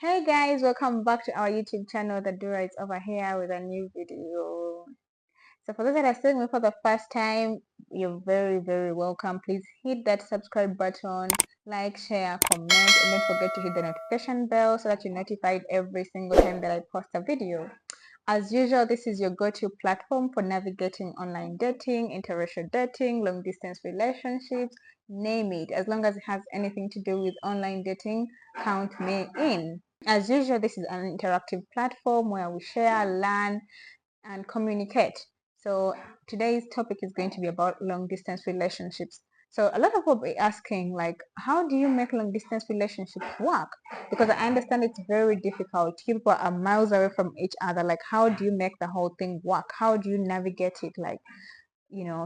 Hey guys, welcome back to our YouTube channel. The Dura is over here with a new video. So for those that are seeing me for the first time, you're very welcome. Please hit that subscribe button, like, share, comment, and don't forget to hit the notification bell so that you're notified every single time that I post a video. As usual, this is your go-to platform for navigating online dating, interracial dating, long distance relationships, name it. As long as it has anything to do with online dating, count me in. As usual, this is an interactive platform where we share, learn, and communicate. So today's topic is going to be about long distance relationships. So a lot of people be asking, like, how do you make long distance relationships work? Because I understand it's very difficult. People are miles away from each other. Like, how do you make the whole thing work? How do you navigate it?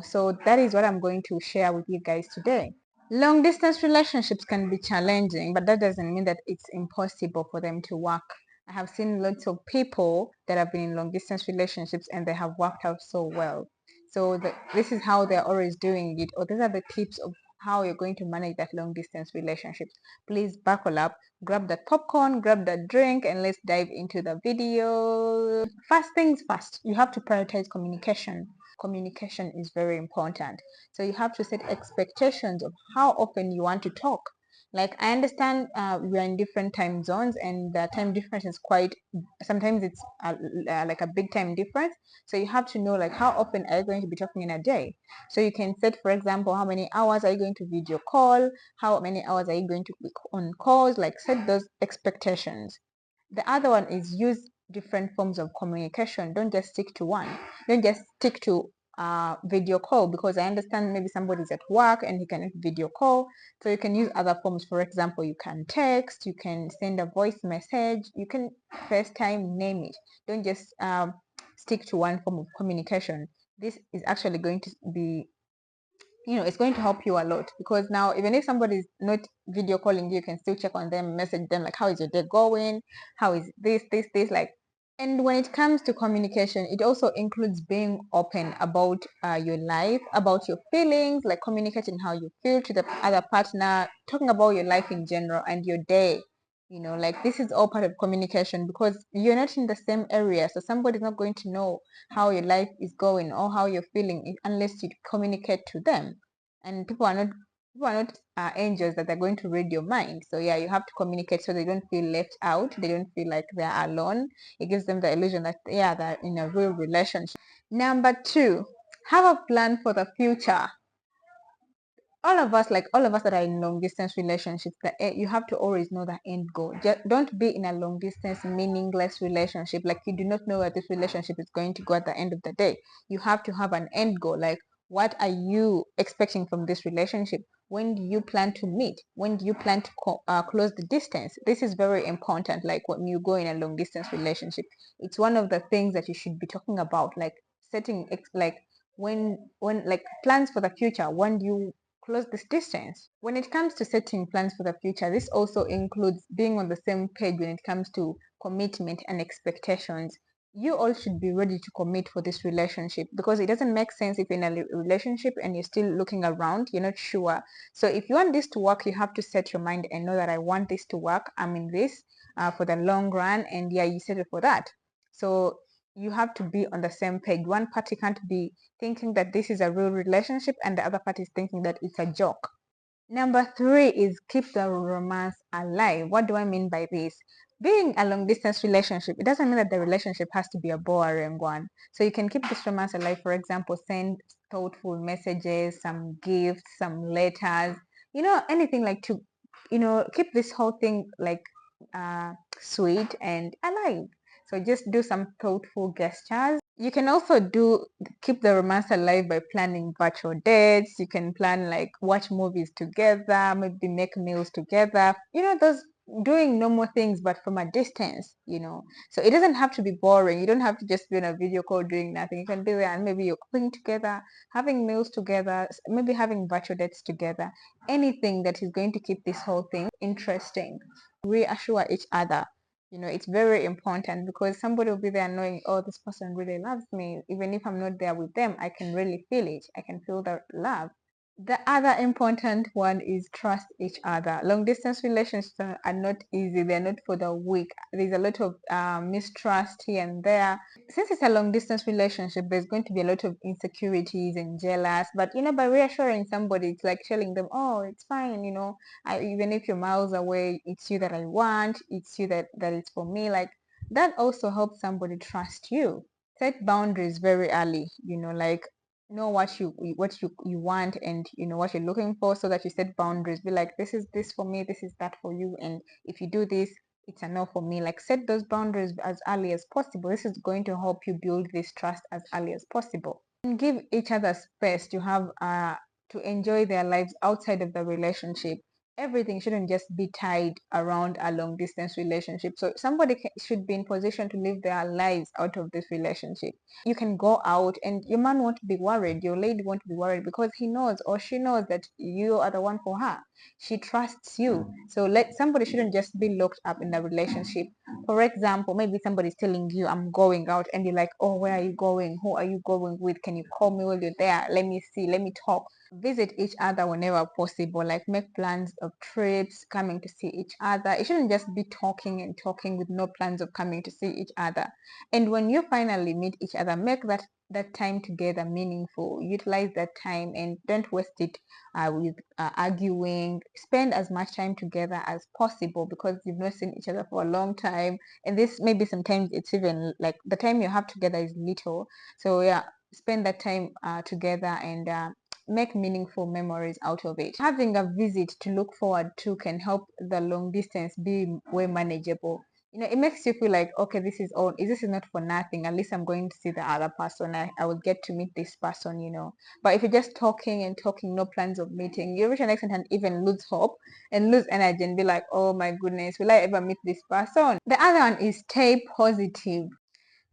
So that is what I'm going to share with you guys today. Long distance relationships can be challenging, but that doesn't mean that it's impossible for them to work. I have seen lots of people that have been in long distance relationships and they have worked out so well. So this is how they're always doing it, or these are the tips of how you're going to manage that long distance relationships. Please buckle up, grab that popcorn, grab that drink, and let's dive into the video. First things first, you have to prioritize communication. Communication is very important. So you have to set expectations of how often you want to talk. Like, I understand we are in different time zones and the time difference is quite, sometimes it's like a big time difference. So you have to know, like, how often are you going to be talking in a day. So you can set, for example, how many hours are you going to video call, how many hours are you going to be on calls, like set those expectations. The other one is use different forms of communication. Don't just stick to one. Don't just stick to video call, because I understand maybe somebody's at work and he cannot video call. So you can use other forms. For example, you can text, you can send a voice message, you can FaceTime, name it. Don't just stick to one form of communication. This is actually going to be, it's going to help you a lot, because now even if somebody is not video calling you, you can still check on them, message them, like, how is your day going, how is this, like. And when it comes to communication, it also includes being open about your life, about your feelings, like communicating how you feel to the other partner, talking about your life in general and your day. Like, this is all part of communication, because you're not in the same area, so somebody's not going to know how your life is going or how you're feeling unless you communicate to them. And people are not angels that they're going to read your mind. So yeah, you have to communicate so they don't feel left out, they don't feel like they're alone. It gives them the illusion that, yeah, they're in a real relationship. Number two, have a plan for the future. All of us that are in long distance relationships, that you have to always know the end goal. Just don't be in a long distance meaningless relationship, like you do not know where this relationship is going to go at the end of the day. You have to have an end goal, like, what are you expecting from this relationship? When do you plan to meet? When do you plan to close the distance? This is very important. Like, when you go in a long distance relationship, it's one of the things that you should be talking about, like setting like when like plans for the future. When do you close this distance? When it comes to setting plans for the future, this also includes being on the same page when it comes to commitment and expectations. You all should be ready to commit for this relationship, because it doesn't make sense if you're in a relationship and you're still looking around, you're not sure. So if you want this to work, you have to set your mind and know that I want this to work. I'm in this for the long run, and yeah, you settle for that. So you have to be on the same page. One party can't be thinking that this is a real relationship and the other party is thinking that it's a joke. Number three is keep the romance alive. What do I mean by this? Being a long distance relationship, it doesn't mean that the relationship has to be a boring one. So you can keep this romance alive. For example, send thoughtful messages, some gifts, some letters, anything, like, to, keep this whole thing like sweet and alive. So just do some thoughtful gestures. You can also keep the romance alive by planning virtual dates. You can plan, like, watch movies together, maybe make meals together. Those doing normal things but from a distance. So it doesn't have to be boring. You don't have to just be on a video call doing nothing. You can be there and maybe you're cooking together, having meals together, maybe having virtual dates together. Anything that is going to keep this whole thing interesting. Reassure each other. It's very important, because somebody will be there knowing, oh, this person really loves me. Even if I'm not there with them, I can really feel it. I can feel the love. The other important one is trust each other. Long distance relationships are not easy. They're not for the weak. There's a lot of mistrust here and there. Since it's a long distance relationship, there's going to be a lot of insecurities and jealous. But by reassuring somebody, it's like telling them, "Oh, it's fine. Even if you're miles away, it's you that I want. It's you that is for me." Like that also helps somebody trust you. Set boundaries very early. Like know what you want, and what you're looking for, so that you set boundaries. Be like, this is this for me, this is that for you, and if you do this, it's a no for me. Like set those boundaries as early as possible. This is going to help you build this trust as early as possible, and give each other space to have to enjoy their lives outside of the relationship. Everything shouldn't just be tied around a long distance relationship. So somebody should be in position to live their lives out of this relationship. You can go out and your man won't be worried, your lady won't be worried, because he knows or she knows that you are the one for her. She trusts you. So somebody shouldn't just be locked up in a relationship. For example, maybe somebody's telling you, I'm going out, and you're like, oh, where are you going? Who are you going with? Can you call me while you're there? Let me see, let me talk. Visit each other whenever possible. Like make plans of trips, coming to see each other. It shouldn't just be talking and talking with no plans of coming to see each other. And when you finally meet each other, make that time together meaningful. Utilize that time and don't waste it with arguing. Spend as much time together as possible, because you've not seen each other for a long time. And this maybe sometimes it's even like the time you have together is little. So yeah, spend that time together, and make meaningful memories out of it. Having a visit to look forward to can help the long distance be way manageable. It makes you feel like, okay, this is not for nothing. At least I'm going to see the other person. I will get to meet this person. But if you're just talking and talking, no plans of meeting, you reach an extent and even lose hope and lose energy and be like, oh my goodness, will I ever meet this person? The other one is stay positive.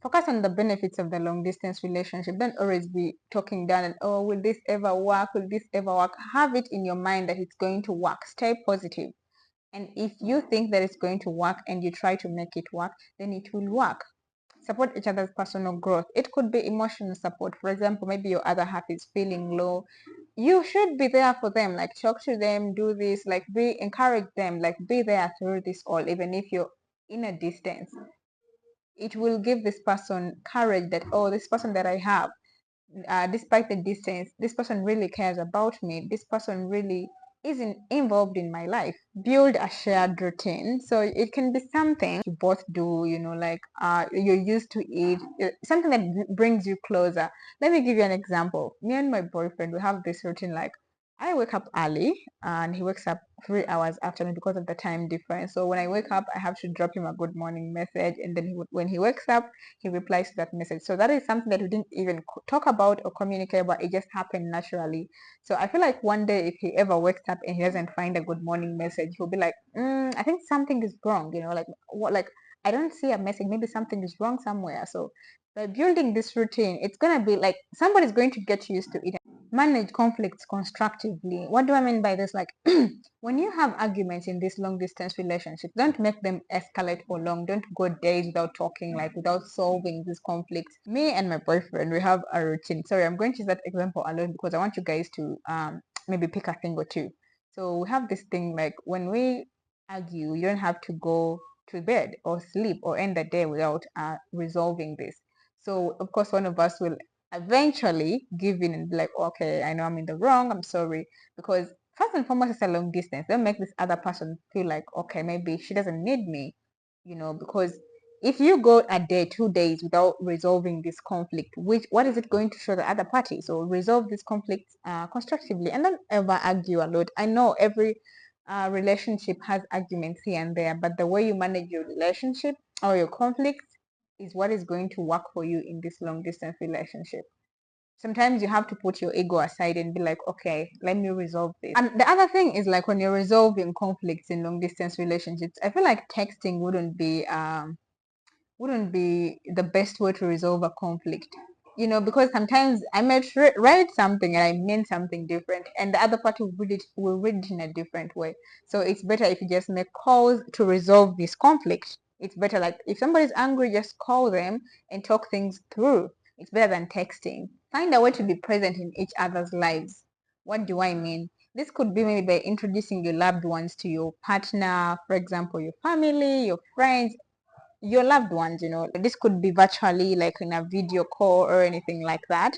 Focus on the benefits of the long distance relationship. Don't always be talking down and, oh, will this ever work? Will this ever work? Have it in your mind that it's going to work. Stay positive. And if you think that it's going to work and you try to make it work, then it will work. Support each other's personal growth. It could be emotional support. For example, maybe your other half is feeling low. You should be there for them. Like talk to them, do this, like encourage them, like be there through this all, even if you're in a distance. It will give this person courage that, oh, this person that I have, despite the distance, this person really cares about me. This person really isn't involved in my life. Build a shared routine. So it can be something you both do, like you're used to it, something that brings you closer. Let me give you an example. Me and my boyfriend, we have this routine. Like I wake up early and he wakes up 3 hours after me because of the time difference. So when I wake up, I have to drop him a good morning message, and then when he wakes up, he replies to that message. So that is something that we didn't even talk about or communicate about. It just happened naturally. So I feel like one day if he ever wakes up and he doesn't find a good morning message, he'll be like, I think something is wrong. Like what? Like I don't see a message. Maybe something is wrong somewhere. So by building this routine, it's gonna be like somebody's going to get used to it. Manage conflicts constructively. What do I mean by this? Like when you have arguments in this long distance relationship, don't make them escalate for long. Don't go days without talking, like without solving these conflicts. Me and my boyfriend, we have a routine. Sorry, I'm going to use that example alone because I want you guys to maybe pick a thing or two. So we have this thing, like when we argue, you don't have to go to bed or sleep or end the day without resolving this. So of course one of us will eventually give in and be like, okay, I know I'm in the wrong, I'm sorry. Because first and foremost, it's a long distance. Don't make this other person feel like, okay, maybe she doesn't need me, because if you go a day, 2 days without resolving this conflict, what is it going to show the other party? So resolve this conflict constructively, and don't ever argue a lot. I know every relationship has arguments here and there, but the way you manage your relationship or your conflicts is what is going to work for you in this long distance relationship. Sometimes you have to put your ego aside and be like, okay, let me resolve this. And the other thing is, like when you're resolving conflicts in long distance relationships, I feel like texting wouldn't be the best way to resolve a conflict. Because sometimes I might write something and I mean something different, and the other party will read it in a different way. So it's better if you just make calls to resolve this conflict. It's better, like if somebody's angry, just call them and talk things through. It's better than texting. Find a way to be present in each other's lives. What do I mean? This could be maybe by introducing your loved ones to your partner, for example, your family, your friends, your loved ones. This could be virtually, like in a video call or anything like that.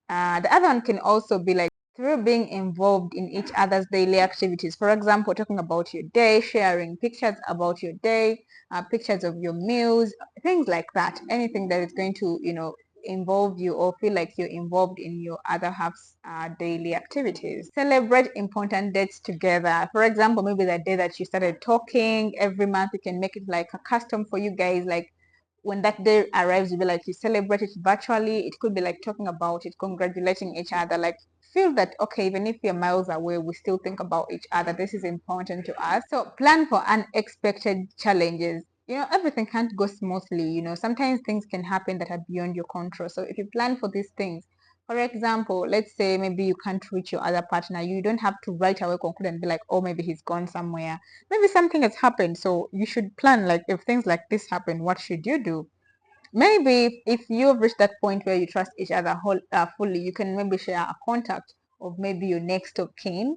The other one can also be like through being involved in each other's daily activities. For example, talking about your day, sharing pictures about your day, pictures of your meals, things like that. Anything that is going to, involve you or feel like you're involved in your other half's daily activities. Celebrate important dates together. For example, maybe the day that you started talking every month, you can make it like a custom for you guys, like when that day arrives, you'll be like, you celebrate it virtually. It could be like talking about it, congratulating each other, like feel that okay, even if you're miles away, we still think about each other. This is important to us. So plan for unexpected challenges. Everything can't go smoothly. Sometimes things can happen that are beyond your control. So if you plan for these things, for example, let's say maybe you can't reach your other partner, you don't have to right away conclude and be like, oh, maybe he's gone somewhere. Maybe something has happened. So you should plan, like if things like this happen, what should you do? Maybe if you've reached that point where you trust each other fully, you can maybe share a contact of maybe your next of kin,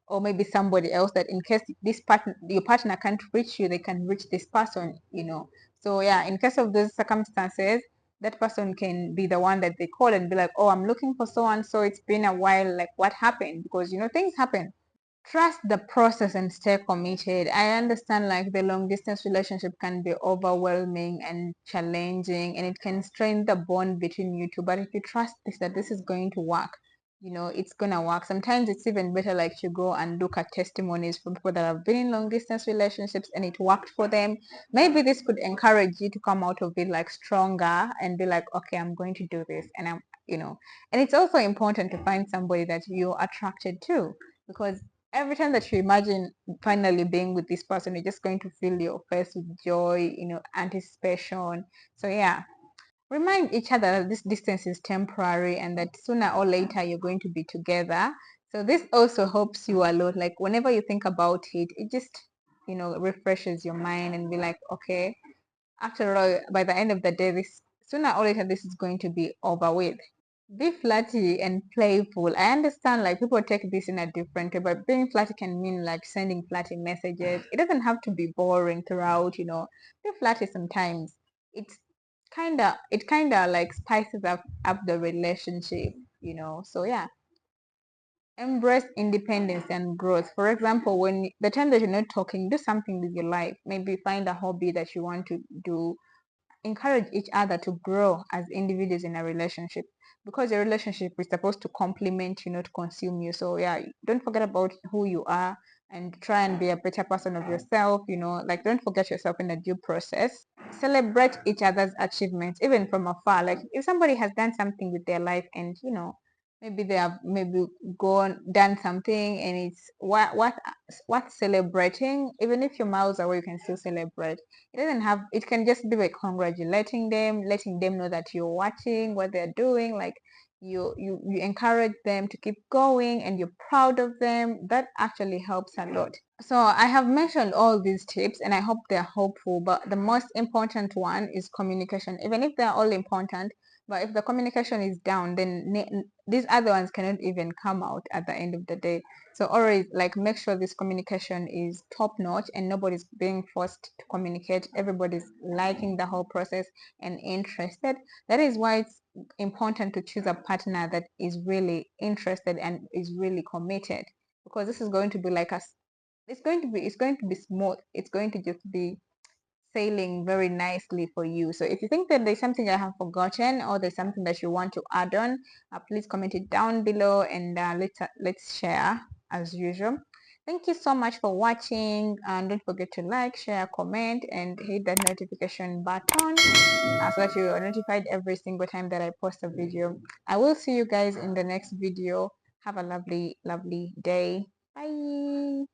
or maybe somebody else, that in case your partner can't reach you, they can reach this person. So yeah, in case of those circumstances, that person can be the one that they call and be like, oh, I'm looking for so and so, it's been a while, like what happened? Because things happen. Trust the process and stay committed. I understand like the long distance relationship can be overwhelming and challenging, and it can strain the bond between you two. But if you trust that this is going to work, it's gonna work. Sometimes it's even better like to go and look at testimonies from people that have been in long distance relationships and it worked for them. Maybe this could encourage you to come out of it like stronger and be like, okay, I'm going to do this, and and it's also important to find somebody that you're attracted to, because every time that you imagine finally being with this person, you're just going to fill your face with joy, anticipation. So yeah, remind each other that this distance is temporary and that sooner or later you're going to be together. So this also helps you a lot. Like whenever you think about it, it just, refreshes your mind and be like, okay, after all, by the end of the day, this sooner or later this is going to be over with. Be flirty and playful. I understand like people take this in a different way, but being flirty can mean like sending flirty messages. It doesn't have to be boring throughout. Be flirty sometimes. It kinda like spices up the relationship. So yeah. Embrace independence and growth. For example, when the time that you're not talking, do something with your life. Maybe find a hobby that you want to do. Encourage each other to grow as individuals in a relationship, because your relationship is supposed to complement you, not consume you. So yeah, don't forget about who you are and try and be a better person of yourself. Like don't forget yourself in the due process. Celebrate each other's achievements even from afar. Like if somebody has done something with their life and maybe they have maybe done something and it's what celebrating. Even if you're miles away, you can still celebrate. It can just be like congratulating them, letting them know that you're watching what they're doing. Like you encourage them to keep going and you're proud of them. That actually helps a lot. So I have mentioned all these tips and I hope they're helpful, but the most important one is communication. Even if they're all important, but if the communication is down, then these other ones cannot even come out at the end of the day. So always like make sure this communication is top notch and nobody's being forced to communicate. Everybody's liking the whole process and interested. That is why it's important to choose a partner that is really interested and is really committed, because this is going to be like it's going to be smooth. It's going to just be sailing very nicely for you. So if you think that there's something I have forgotten or there's something that you want to add on, please comment it down below and let's share as usual. Thank you so much for watching, and don't forget to like, share, comment, and hit that notification button so that you are notified every single time that I post a video. I will see you guys in the next video. Have a lovely day. Bye.